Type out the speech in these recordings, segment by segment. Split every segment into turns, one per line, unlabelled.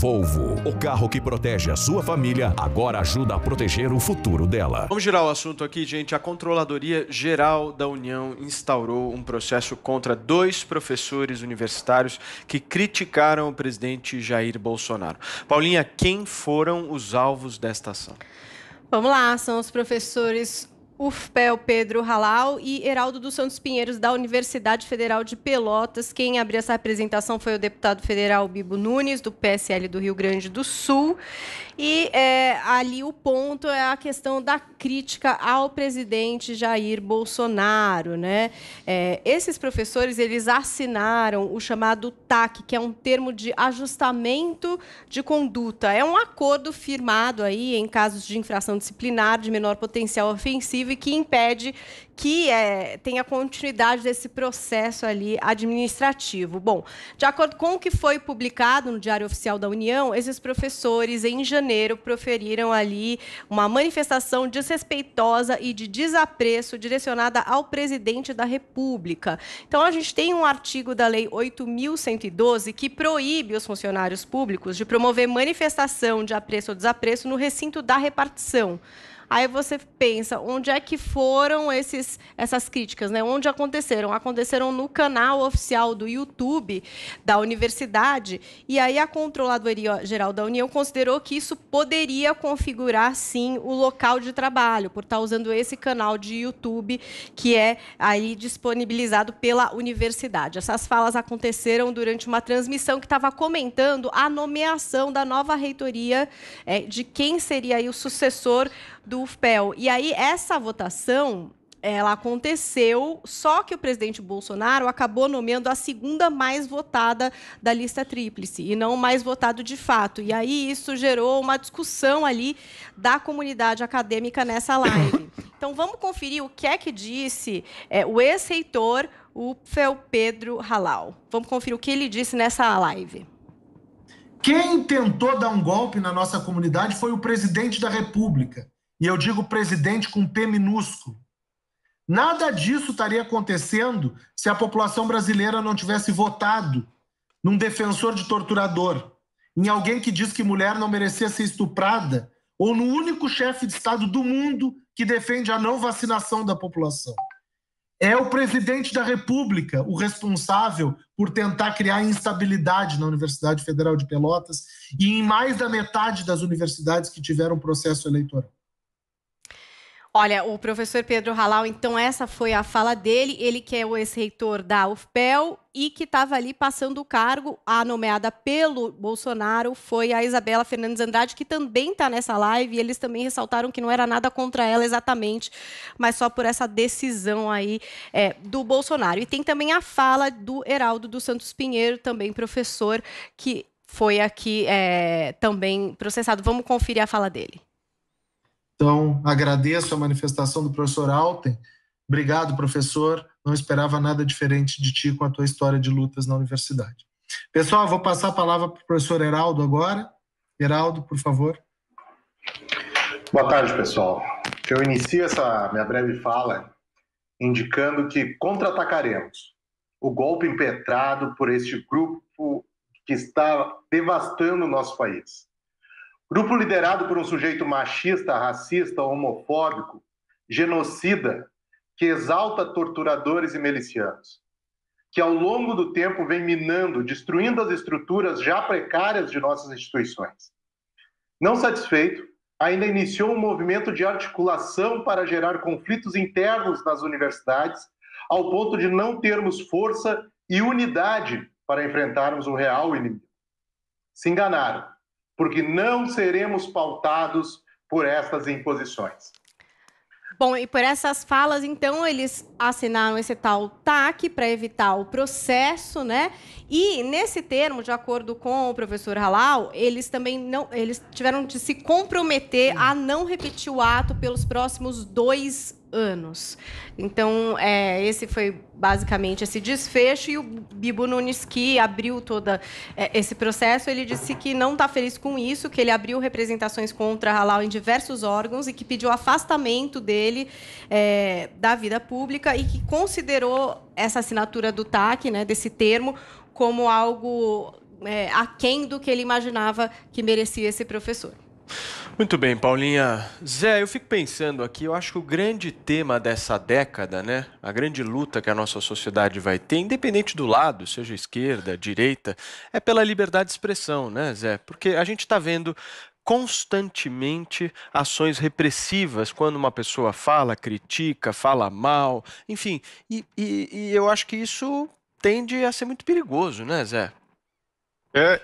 Volvo, o carro que protege a sua família, agora ajuda a proteger o futuro dela.
Vamos girar o assunto aqui, gente. A Controladoria Geral da União instaurou um processo contra 2 professores universitários que criticaram o presidente Jair Bolsonaro. Paulinha, quem foram os alvos desta ação?
Vamos lá, são os professores UFPEL Pedro Halal e Heraldo dos Santos Pinheiros, da Universidade Federal de Pelotas. Quem abriu essa apresentação foi o deputado federal Bibo Nunes, do PSL do Rio Grande do Sul. E ali o ponto é a questão da crítica ao presidente Jair Bolsonaro, né? Esses professores, eles assinaram o chamado TAC, que é um termo de ajustamento de conduta. É um acordo firmado aí em casos de infração disciplinar de menor potencial ofensivo e que impede que tenha continuidade desse processo ali administrativo. Bom, de acordo com o que foi publicado no Diário Oficial da União, esses professores, em janeiro, proferiram ali uma manifestação desrespeitosa e de desapreço direcionada ao presidente da República. Então, a gente tem um artigo da Lei 8.112 que proíbe os funcionários públicos de promover manifestação de apreço ou desapreço no recinto da repartição. Aí você pensa, onde é que foram essas críticas, né? Onde aconteceram? Aconteceram no canal oficial do YouTube da universidade, e aí a Controladoria Geral da União considerou que isso poderia configurar, sim, o local de trabalho, por estar usando esse canal de YouTube que é aí disponibilizado pela universidade. Essas falas aconteceram durante uma transmissão que estava comentando a nomeação da nova reitoria, de quem seria aí o sucessor do UFPEL. E aí, essa votação, ela aconteceu, só que o presidente Bolsonaro acabou nomeando a segunda mais votada da lista tríplice, e não o mais votado de fato. E aí, isso gerou uma discussão ali da comunidade acadêmica nessa live. Então, vamos conferir o que é que disse o ex-reitor, o UFPEL Pedro Halal. Vamos conferir o que ele disse nessa live.
Quem tentou dar um golpe na nossa comunidade foi o presidente da República. E eu digo presidente com P minúsculo. Nada disso estaria acontecendo se a população brasileira não tivesse votado num defensor de torturador, em alguém que diz que mulher não merecia ser estuprada, ou no único chefe de Estado do mundo que defende a não vacinação da população. É o presidente da República o responsável por tentar criar instabilidade na Universidade Federal de Pelotas e em mais da metade das universidades que tiveram processo eleitoral.
Olha, o professor Pedro Halal, então essa foi a fala dele, ele que é o ex-reitor da UFPEL e que estava ali passando o cargo, a nomeada pelo Bolsonaro foi a Isabela Fernandes Andrade, que também está nessa live, e eles também ressaltaram que não era nada contra ela exatamente, mas só por essa decisão aí do Bolsonaro. E tem também a fala do Heraldo dos Santos Pinheiro, também professor, que foi aqui também processado. Vamos conferir a fala dele.
Então, agradeço a manifestação do professor Alten. Obrigado, professor. Não esperava nada diferente de ti com a tua história de lutas na universidade. Pessoal, vou passar a palavra para o professor Heraldo agora. Heraldo, por favor.
Boa tarde, pessoal. Eu inicio essa minha breve fala indicando que contra-atacaremos o golpe impetrado por este grupo que está devastando o nosso país. Grupo liderado por um sujeito machista, racista, homofóbico, genocida, que exalta torturadores e milicianos, que ao longo do tempo vem minando, destruindo as estruturas já precárias de nossas instituições. Não satisfeito, ainda iniciou um movimento de articulação para gerar conflitos internos nas universidades, ao ponto de não termos força e unidade para enfrentarmos o real inimigo. Se enganaram, porque não seremos pautados por estas imposições.
Bom, e por essas falas, então, eles assinaram esse tal TAC para evitar o processo, né? E, nesse termo, de acordo com o professor Halal, eles tiveram de se comprometer a não repetir o ato pelos próximos 2 anos. Então, esse foi basicamente esse desfecho, e o Bibo Nunes, que abriu todo esse processo, ele disse que não está feliz com isso, que ele abriu representações contra Halal em diversos órgãos e que pediu afastamento dele da vida pública e que considerou essa assinatura do TAC, né, desse termo, como algo aquém do que ele imaginava que merecia esse professor.
Muito bem, Paulinha. Zé, eu fico pensando aqui, eu acho que o grande tema dessa década, né, a grande luta que a nossa sociedade vai ter, independente do lado, seja esquerda, direita, é pela liberdade de expressão, né, Zé? Porque a gente está vendo constantemente ações repressivas quando uma pessoa fala, critica, fala mal, enfim, e eu acho que isso tende a ser muito perigoso, né, Zé?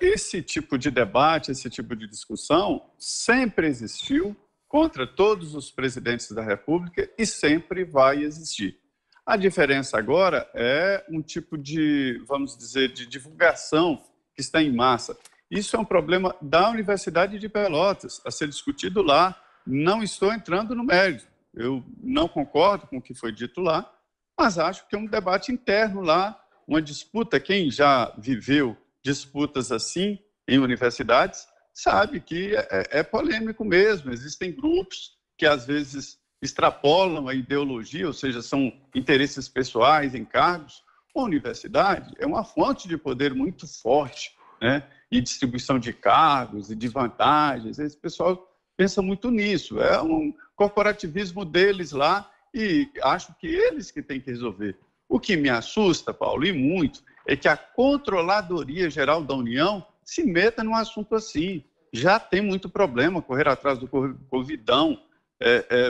Esse tipo de debate, esse tipo de discussão sempre existiu contra todos os presidentes da República e sempre vai existir. A diferença agora é um tipo de, vamos dizer, de divulgação que está em massa. Isso é um problema da Universidade de Pelotas, a ser discutido lá. Não estou entrando no mérito. Eu não concordo com o que foi dito lá, mas acho que é um debate interno lá, uma disputa. Quem já viveu disputas assim em universidades sabe que é polêmico mesmo. Existem grupos que às vezes extrapolam a ideologia, ou seja, são interesses pessoais em cargos. A universidade é uma fonte de poder muito forte, né? E distribuição de cargos e de vantagens. Esse pessoal pensa muito nisso. É um corporativismo deles lá e acho que eles que têm que resolver. O que me assusta, Paulo, e muito, é que a Controladoria Geral da União se meta num assunto assim. Já tem muito problema correr atrás do Covidão,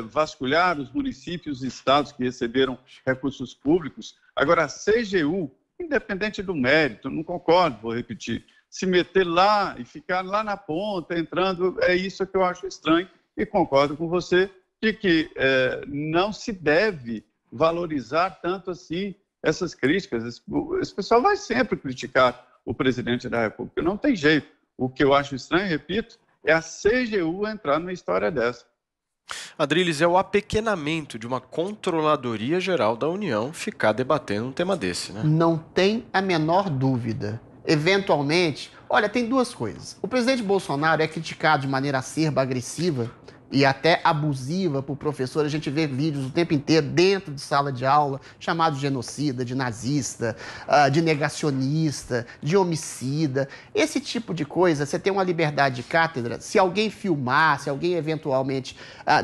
vasculhar os municípios e estados que receberam recursos públicos. Agora, a CGU, independente do mérito, não concordo, vou repetir, se meter lá e ficar lá na ponta, entrando, é isso que eu acho estranho e concordo com você de que não se deve valorizar tanto assim essas críticas. Esse pessoal vai sempre criticar o presidente da República, não tem jeito. O que eu acho estranho, repito, é a CGU entrar numa história dessa.
Adriles, é o apequenamento de uma Controladoria Geral da União ficar debatendo um tema desse, né?
Não tem a menor dúvida. Eventualmente, olha, tem duas coisas. O presidente Bolsonaro é criticado de maneira acerba, agressiva e até abusiva por professor. A gente vê vídeos o tempo inteiro dentro de sala de aula chamados de genocida, de nazista, de negacionista, de homicida. Esse tipo de coisa, você tem uma liberdade de cátedra. Se alguém filmar, se alguém eventualmente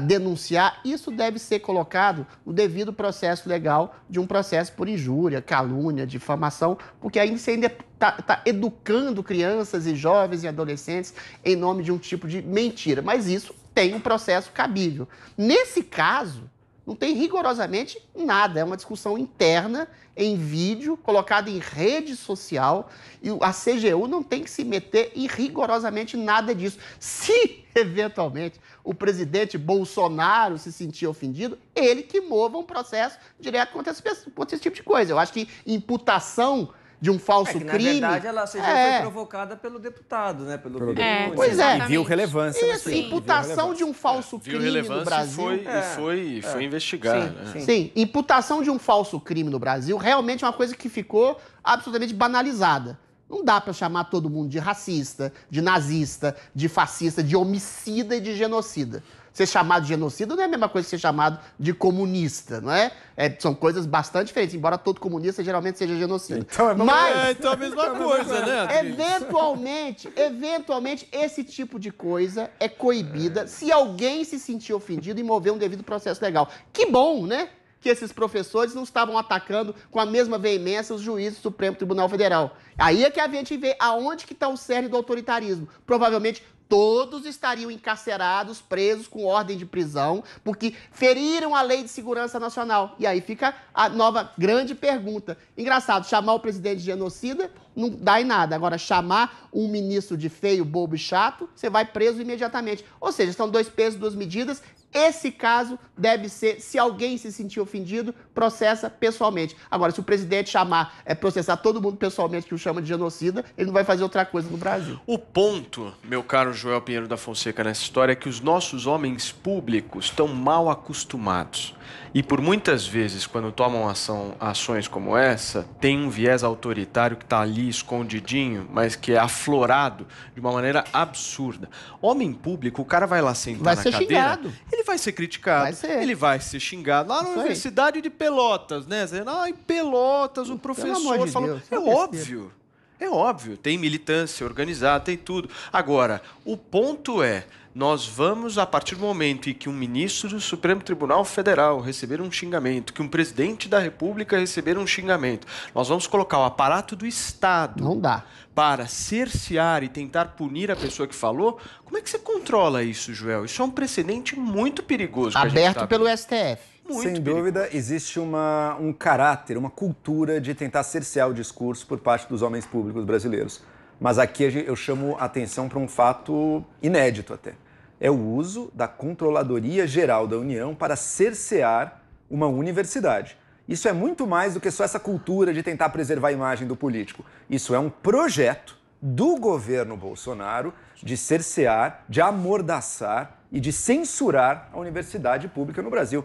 denunciar, isso deve ser colocado no devido processo legal de um processo por injúria, calúnia, difamação, porque aí você ainda está educando crianças e jovens e adolescentes em nome de um tipo de mentira. Mas isso tem um processo cabível. Nesse caso, não tem rigorosamente nada. É uma discussão interna, em vídeo, colocada em rede social. E a CGU não tem que se meter em rigorosamente nada disso. Se, eventualmente, o presidente Bolsonaro se sentir ofendido, ele que mova um processo direto contra esse tipo de coisa. Eu acho que imputação de um falso crime...
Na verdade, a CGU foi provocada pelo deputado, né? Pelo
pois é.
E viu relevância.
Isso, imputação de um falso crime no Brasil.
E foi investigar.
Sim, imputação de um falso crime no Brasil realmente é uma coisa que ficou absolutamente banalizada. Não dá para chamar todo mundo de racista, de nazista, de fascista, de homicida e de genocida. Ser chamado de genocida não é a mesma coisa que ser chamado de comunista, não é? São coisas bastante diferentes, embora todo comunista geralmente seja genocida.
Então
então é a mesma coisa, né?
Eventualmente, esse tipo de coisa é coibida se alguém se sentir ofendido e mover um devido processo legal. Que bom, né? Que esses professores não estavam atacando com a mesma veemência os juízes do Supremo Tribunal Federal. Aí é que a gente vê aonde que está o cerne do autoritarismo. Provavelmente todos estariam encarcerados, presos com ordem de prisão, porque feriram a Lei de Segurança Nacional. E aí fica a nova grande pergunta. Engraçado, chamar o presidente de genocida não dá em nada. Agora, chamar um ministro de feio, bobo e chato, você vai preso imediatamente. Ou seja, são 2 pesos, 2 medidas. Esse caso deve ser, se alguém se sentir ofendido, processa pessoalmente. Agora, se o presidente processar todo mundo pessoalmente que o chama de genocida, ele não vai fazer outra coisa no Brasil.
O ponto, meu caro Joel Pinheiro da Fonseca, nessa história é que os nossos homens públicos estão mal acostumados. E por muitas vezes, quando tomam ações como essa, tem um viés autoritário que está ali escondidinho, mas que é aflorado de uma maneira absurda. Homem público, o cara vai lá sentar na cadeira,
xingado.
Ele vai ser criticado, ele vai ser xingado. Lá na Universidade de Pelotas, né? Em Pelotas, o professor falou... É óbvio. É óbvio, tem militância organizada, tem tudo. Agora, o ponto é, nós vamos, a partir do momento em que um ministro do Supremo Tribunal Federal receber um xingamento, que um presidente da República receber um xingamento, nós vamos colocar o aparato do Estado
Não dá.
para cercear e tentar punir a pessoa que falou. Como é que você controla isso, Joel? Isso é um precedente muito perigoso. Que
Aberto
a gente
pelo STF.
Muito
Sem
perigoso.
dúvida, existe um caráter, uma cultura de tentar cercear o discurso por parte dos homens públicos brasileiros. Mas aqui eu chamo a atenção para um fato inédito até. É o uso da Controladoria Geral da União para cercear uma universidade. Isso é muito mais do que só essa cultura de tentar preservar a imagem do político. Isso é um projeto do governo Bolsonaro de cercear, de amordaçar e de censurar a universidade pública no Brasil.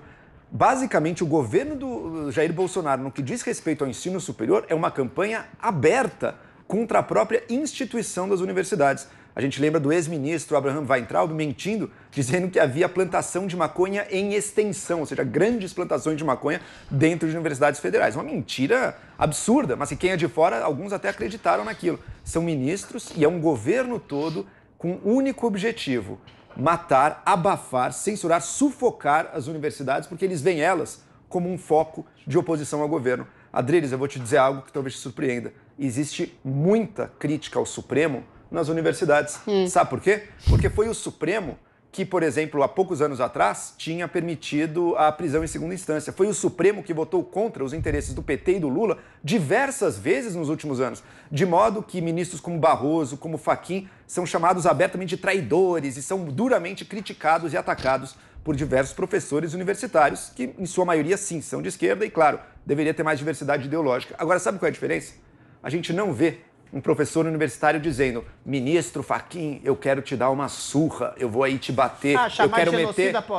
Basicamente, o governo do Jair Bolsonaro, no que diz respeito ao ensino superior, é uma campanha aberta contra a própria instituição das universidades. A gente lembra do ex-ministro Abraham Weintraub mentindo, dizendo que havia plantação de maconha em extensão, ou seja, grandes plantações de maconha dentro de universidades federais. Uma mentira absurda, mas que quem é de fora, alguns até acreditaram naquilo. São ministros e é um governo todo com um único objetivo: matar, abafar, censurar, sufocar as universidades, porque eles veem elas como um foco de oposição ao governo. Adriles, eu vou te dizer algo que talvez te surpreenda. Existe muita crítica ao Supremo nas universidades. Sabe por quê? Porque foi o Supremo que, por exemplo, há poucos anos atrás, tinha permitido a prisão em segunda instância. Foi o Supremo que votou contra os interesses do PT e do Lula diversas vezes nos últimos anos, de modo que ministros como Barroso, como Fachin, são chamados abertamente de traidores e são duramente criticados e atacados por diversos professores universitários, que, em sua maioria, sim, são de esquerda e, claro, deveria ter mais diversidade ideológica. Agora, sabe qual é a diferença? A gente não vê um professor universitário dizendo: ministro Fachin, eu quero te dar uma surra, eu vou aí te bater,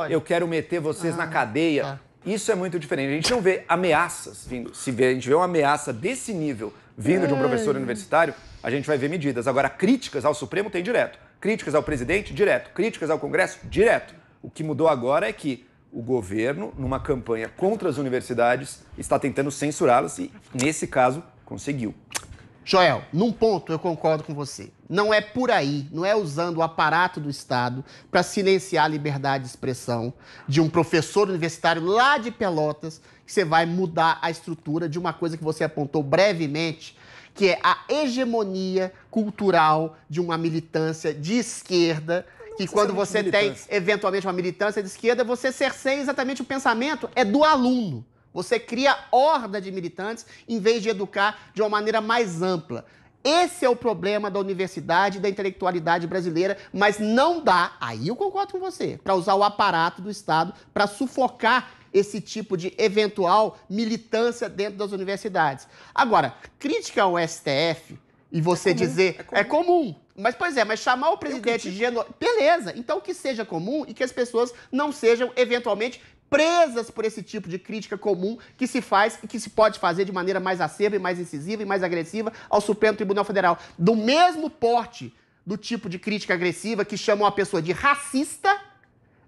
eu quero meter vocês na cadeia. Isso é muito diferente. A gente não vê ameaças vindo. Se a gente vê uma ameaça desse nível vindo de um professor universitário, a gente vai ver medidas. Agora, críticas ao Supremo tem direto. Críticas ao presidente, direto. Críticas ao Congresso, direto. O que mudou agora é que o governo, numa campanha contra as universidades, está tentando censurá-las e, nesse caso, conseguiu.
Joel, num ponto eu concordo com você. Não é por aí, não é usando o aparato do Estado para silenciar a liberdade de expressão de um professor universitário lá de Pelotas que você vai mudar a estrutura de uma coisa que você apontou brevemente, que é a hegemonia cultural de uma militância de esquerda, que quando você tem, eventualmente, uma militância de esquerda, você cerceia exatamente o pensamento, é do aluno. Você cria horda de militantes em vez de educar de uma maneira mais ampla. Esse é o problema da universidade e da intelectualidade brasileira, mas não dá, aí eu concordo com você, para usar o aparato do Estado para sufocar esse tipo de eventual militância dentro das universidades. Agora, crítica ao STF e você dizer... É comum. Mas, pois é, mas chamar o presidente de genocida... Beleza, então que seja comum e que as pessoas não sejam, eventualmente, presas por esse tipo de crítica comum que se faz e que se pode fazer de maneira mais acerba e mais incisiva e mais agressiva ao Supremo Tribunal Federal. Do mesmo porte do tipo de crítica agressiva que chama uma pessoa de racista,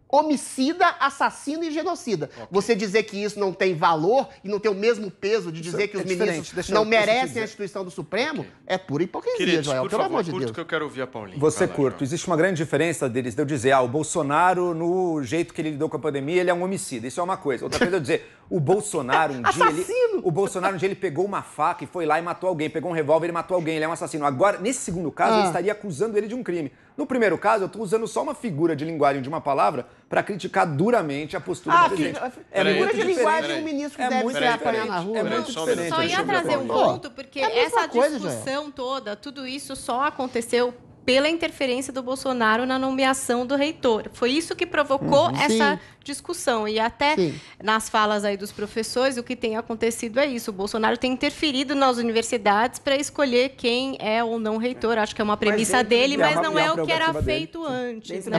homicida, assassino e genocida. Você dizer que isso não tem valor e não tem o mesmo peso de dizer que os ministros não merecem a instituição do Supremo, é pura hipocrisia, Joel, pelo amor de Deus.
Que eu quero ouvir a Paulinha.
Você curto. Existe uma grande diferença deles de eu dizer, o Bolsonaro, no jeito que ele lidou com a pandemia, ele é um homicida. Isso é uma coisa. Outra coisa é eu dizer, o Bolsonaro um dia ele pegou uma faca e foi lá e matou alguém, pegou um revólver e matou alguém, ele é um assassino. Agora, nesse segundo caso, eu estaria acusando ele de um crime. No primeiro caso, eu estou usando só uma figura de linguagem de uma palavra para criticar duramente a postura do presidente.
Figura de linguagem de um ministro que deve ser apanhado na rua.
É muito diferente.
Só ia trazer um ponto, porque essa discussão toda, tudo isso só aconteceu pela interferência do Bolsonaro na nomeação do reitor. Foi isso que provocou essa discussão. E até nas falas aí dos professores, o que tem acontecido é isso. O Bolsonaro tem interferido nas universidades para escolher quem é ou não reitor. Acho que é uma premissa dele, mas não é o que era feito antes. Né?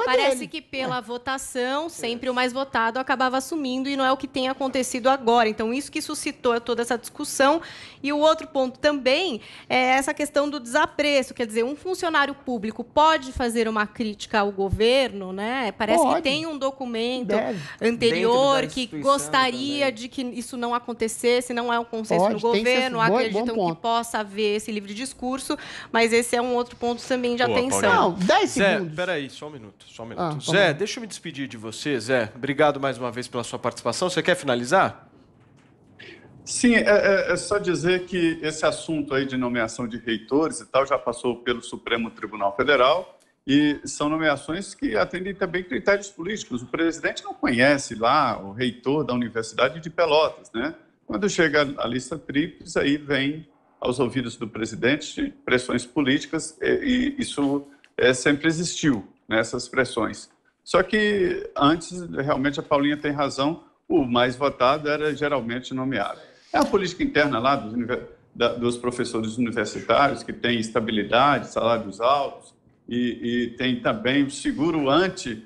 Parece que pela votação, sempre o mais votado acabava assumindo e não é o que tem acontecido agora. Então, isso que suscitou toda essa discussão. E o outro ponto também é essa questão do desapreço. Quer dizer, um funcionário funcionário público pode fazer uma crítica ao governo, né? Parece que
Pode.
tem um documento
Deve.
anterior
Dentro da
que
instituição
gostaria
também.
de que isso não acontecesse, não é um consenso
Pode,
no
tem que ser-
governo,
bom
acreditam que
ponto.
possa haver esse livre discurso, mas esse é um outro ponto também de
Boa,
atenção.
Paulinho.
Não, 10
Zé,
segundos.
peraí, só um minuto, só um minuto.
Ah, vamos
Zé,
lá.
deixa eu me despedir de você, Zé. Obrigado mais uma vez pela sua participação. Você quer finalizar?
Sim, é só dizer que esse assunto aí de nomeação de reitores e tal já passou pelo Supremo Tribunal Federal e são nomeações que atendem também critérios políticos. O presidente não conhece lá o reitor da Universidade de Pelotas, né? Quando chega a lista tríplice, aí vem aos ouvidos do presidente pressões políticas e isso sempre existiu, nessas pressões. Só que antes, realmente, a Paulinha tem razão, o mais votado era geralmente nomeado. É a política interna lá dos professores universitários, que tem estabilidade, salários altos, e tem também o seguro ante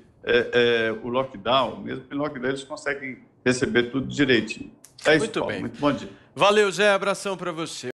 o lockdown. Mesmo que no lockdown eles conseguem receber tudo direitinho. É isso,
Muito
Paulo.
bem.
Muito bom dia.
Valeu, Zé. Abração para você.